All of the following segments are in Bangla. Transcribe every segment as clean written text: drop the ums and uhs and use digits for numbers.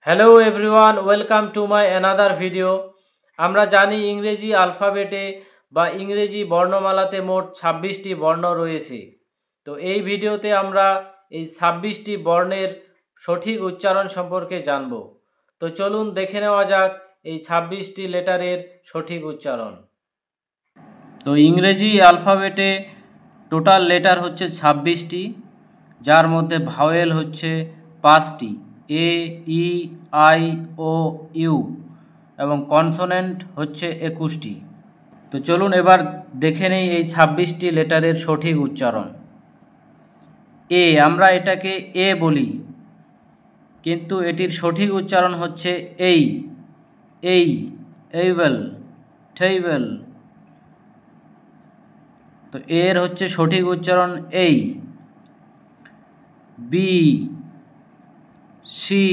Hello everyone, welcome to my another video. আমরা জানি ইংরেজি আলফাবেটে বা ইংরেজি বর্ণমালাতে মোট 26টি বর্ণ রয়েছে। তো এই ভিডিওতে আমরা এই 26টি বর্ণের সঠিক উচ্চারণ সম্পর্কে জানব। তো চলুন দেখে নেওয়া যাক এই 26টি লেটারের সঠিক উচ্চারণ। তো ইংরেজি আলফাবেটে টোটাল লেটার হচ্ছে 26টি, যার মধ্যে ভাওয়েল হচ্ছে 5টি, এ, ই, আই, ও, ইউ, এবং কনসোনেন্ট হচ্ছে 21টি। তো চলুন এবার দেখে নেই এই 26টি লেটারের সঠিক উচ্চারণ। এ, আমরা এটাকে এ বলি, কিন্তু এটির সঠিক উচ্চারণ হচ্ছে এই, এইবেল, টেইবেল। তো এর হচ্ছে সঠিক উচ্চারণ এই। B, C,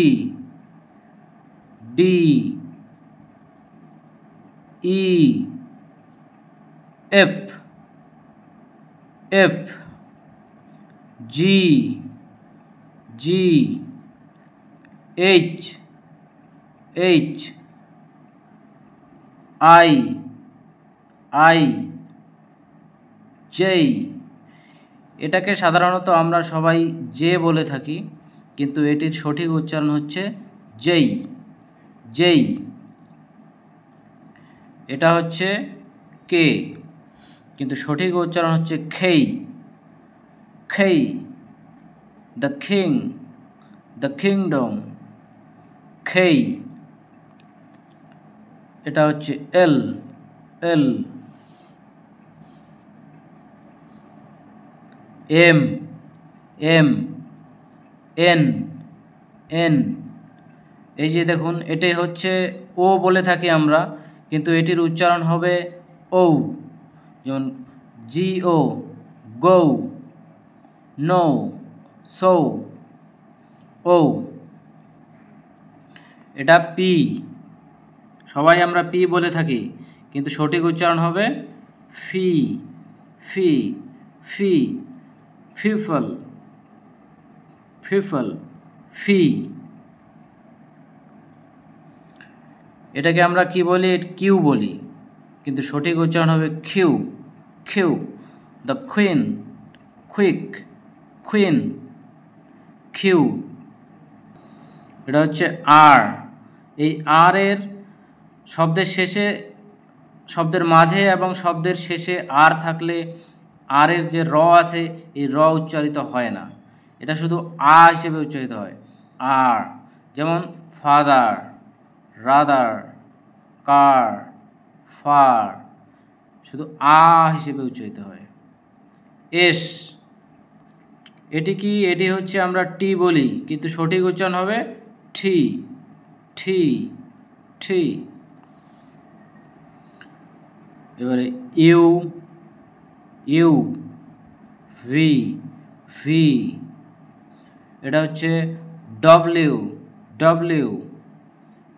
D, E, F, G, H, I, J. এটাকে সাধারণত আমরা সবাই জে বলে থাকি, কিন্তু এটির সঠিক উচ্চারণ হচ্ছে যেই। এটা হচ্ছে কে, কিন্তু সঠিক উচ্চারণ হচ্ছে খেই। দ্য কিং, দ্য কিংডম, খেই। এটা হচ্ছে এল। M, N. এই যে দেখুন, এটাই হচ্ছে ও বলে থাকি আমরা, কিন্তু এটির উচ্চারণ হবে ও। যেমন GO, গো, নো, সো, ও। এটা পি, সবাই আমরা পি বলে থাকি, কিন্তু সঠিক উচ্চারণ হবে ফি, ফিফল, ফি। এটাকে আমরা কি বলি? কিউ বলি, কিন্তু সঠিক উচ্চারণ হবে Q. The queen, queen, Q. এটা হচ্ছে আর। এই আর এর শব্দের শেষে, শব্দের মাঝে এবং শব্দের শেষে আর থাকলে আর এর যে র আছে, এই র উচ্চারিত হয় না, এটা শুধু আ হিসেবে উচ্চারিত হয়। আর, যেমন ফাদার, রাদার, কার, ফার, শুধু আ হিসেবে উচ্চারিত হয়। এস, এটি কি? এটি হচ্ছে আমরা টি বলি, কিন্তু সঠিক উচ্চারণ হবে ঠি। এবারে ইউ, ভি। এটা হচ্ছে ডব্লিউ,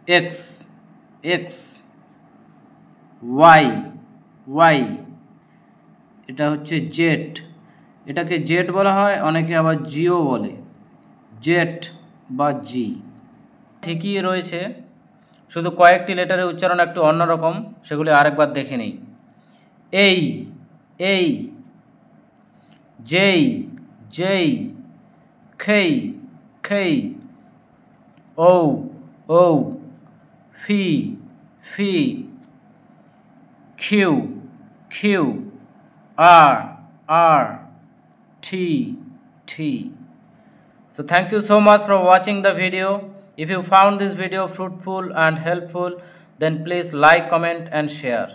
এক্স, ওয়াই। এটা হচ্ছে জেড। এটাকে জেড বলা হয়, অনেকে আবার জিও বলে, জেট বা জি। ঠিকই রয়েছে, শুধু কয়েকটি লেটারের উচ্চারণ একটু অন্যরকম, সেগুলি আরেকবার দেখে নেই। এই, J, K, O, P, Q, R, T. So thank you so much for watching the video. If you found this video fruitful and helpful, then please like, comment and share.